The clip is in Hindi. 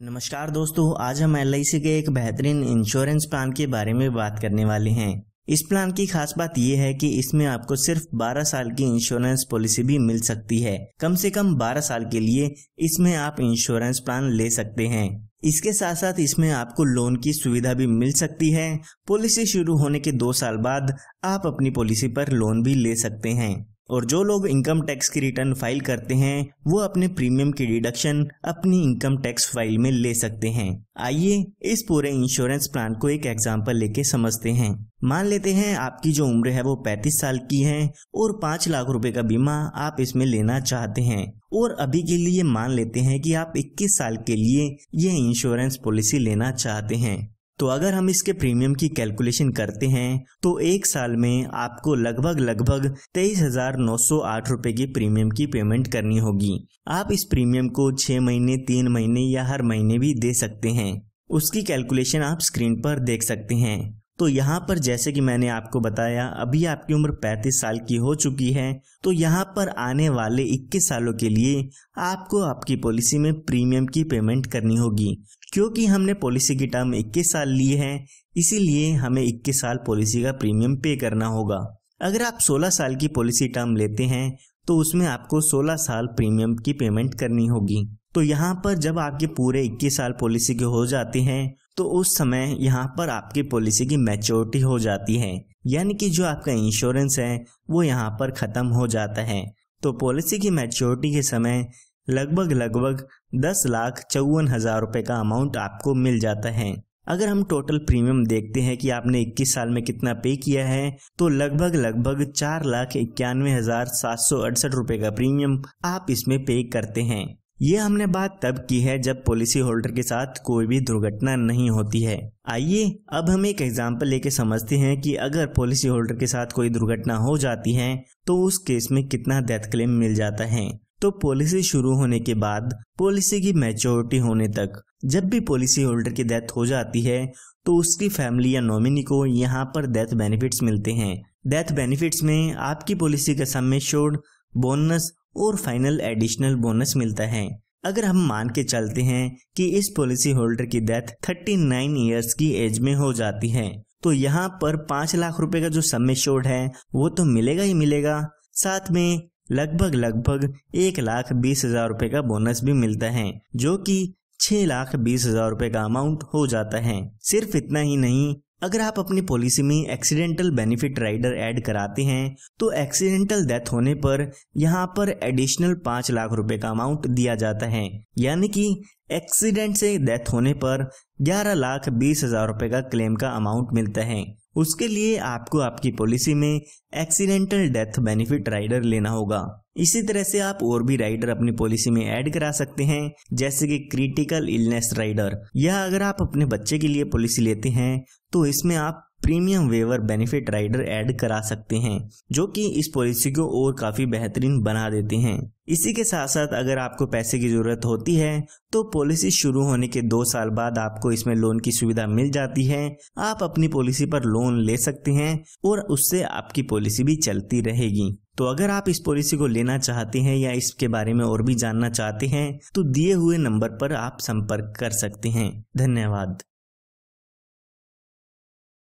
नमस्कार दोस्तों, आज हम LIC के एक बेहतरीन इंश्योरेंस प्लान के बारे में बात करने वाले हैं। इस प्लान की खास बात यह है कि इसमें आपको सिर्फ 12 साल की इंश्योरेंस पॉलिसी भी मिल सकती है। कम से कम 12 साल के लिए इसमें आप इंश्योरेंस प्लान ले सकते हैं। इसके साथ साथ इसमें आपको लोन की सुविधा भी मिल सकती है। पॉलिसी शुरू होने के 2 साल बाद आप अपनी पॉलिसी पर लोन भी ले सकते हैं। और जो लोग इनकम टैक्स की रिटर्न फाइल करते हैं वो अपने प्रीमियम की डिडक्शन अपनी इनकम टैक्स फाइल में ले सकते हैं। आइए इस पूरे इंश्योरेंस प्लान को एक एग्जांपल लेके समझते हैं। मान लेते हैं आपकी जो उम्र है वो 35 साल की है और 5 लाख रुपए का बीमा आप इसमें लेना चाहते हैं। और अभी के लिए मान लेते हैं कि आप 21 साल के लिए ये इंश्योरेंस पॉलिसी लेना चाहते हैं। तो अगर हम इसके प्रीमियम की कैलकुलेशन करते हैं तो 1 साल में आपको लगभग 23,908 रुपए की प्रीमियम की पेमेंट करनी होगी। आप इस प्रीमियम को 6 महीने, 3 महीने या हर महीने भी दे सकते हैं। उसकी कैलकुलेशन आप स्क्रीन पर देख सकते हैं। तो यहाँ पर जैसे कि मैंने आपको बताया, अभी आपकी उम्र 35 साल की हो चुकी है। तो यहाँ पर आने वाले 21 सालों के लिए आपको आपकी पॉलिसी में प्रीमियम की पेमेंट करनी होगी। क्योंकि हमने पॉलिसी की टर्म 21 साल ली है, इसीलिए हमें 21 साल पॉलिसी का प्रीमियम पे करना होगा। अगर आप 16 साल की पॉलिसी टर्म लेते हैं तो उसमें आपको 16 साल प्रीमियम की पेमेंट करनी होगी। तो यहाँ पर जब आपके पूरे 21 साल पॉलिसी के हो जाते हैं तो उस समय यहाँ पर आपकी पॉलिसी की मैच्योरिटी हो जाती है, यानी कि जो आपका इंश्योरेंस है वो यहाँ पर खत्म हो जाता है। तो पॉलिसी की मैच्योरिटी के समय लगभग 10,54,000 रुपए का अमाउंट आपको मिल जाता है। अगर हम टोटल प्रीमियम देखते हैं कि आपने 21 साल में कितना पे किया है तो लगभग 4,91,768 रुपए का प्रीमियम आप इसमें पे करते हैं। ये हमने बात तब की है जब पॉलिसी होल्डर के साथ कोई भी दुर्घटना नहीं होती है। आइए अब हम एक एग्जांपल लेके समझते हैं कि अगर पॉलिसी होल्डर के साथ कोई दुर्घटना हो जाती है तो उस केस में कितना डेथ क्लेम मिल जाता है। तो पॉलिसी शुरू होने के बाद पॉलिसी की मैच्योरिटी होने तक जब भी पॉलिसी होल्डर की डेथ हो जाती है तो उसकी फैमिली या नॉमिनी को यहाँ पर डेथ बेनिफिट्स मिलते हैं। डेथ बेनिफिट्स में आपकी पॉलिसी का सम एश्योर्ड, बोनस और फाइनल एडिशनल बोनस मिलता है। अगर हम मान के चलते हैं कि इस पॉलिसी होल्डर की डेथ 39 इयर्स की एज में हो जाती है तो यहाँ पर 5 लाख रुपए का जो सम एश्योर्ड है वो तो मिलेगा ही मिलेगा, साथ में लगभग 1,20,000 रुपए का बोनस भी मिलता है, जो कि 6,20,000 रुपए का अमाउंट हो जाता है। सिर्फ इतना ही नहीं, अगर आप अपनी पॉलिसी में एक्सीडेंटल बेनिफिट राइडर ऐड कराते हैं तो एक्सीडेंटल डेथ होने पर यहाँ पर एडिशनल 5 लाख रुपए का अमाउंट दिया जाता है, यानी कि एक्सीडेंट से डेथ होने पर 11,20,000 रुपए का क्लेम का अमाउंट मिलता है। उसके लिए आपको आपकी पॉलिसी में एक्सीडेंटल डेथ बेनिफिट राइडर लेना होगा। इसी तरह से आप और भी राइडर अपनी पॉलिसी में ऐड करा सकते हैं, जैसे कि क्रिटिकल इलनेस राइडर, या अगर आप अपने बच्चे के लिए पॉलिसी लेते हैं तो इसमें आप premium waiver benefit rider add करा सकते हैं, जो कि इस पॉलिसी को और काफी बेहतरीन बना देते हैं। इसी के साथ साथ अगर आपको पैसे की जरूरत होती है तो पॉलिसी शुरू होने के 2 साल बाद आपको इसमें लोन की सुविधा मिल जाती है। आप अपनी पॉलिसी पर लोन ले सकते हैं और उससे आपकी पॉलिसी भी चलती रहेगी। तो अगर आप इस पॉलिसी को लेना चाहते हैं या इसके बारे में और भी जानना चाहते हैं तो दिए हुए नंबर पर आप संपर्क कर सकते हैं। धन्यवाद।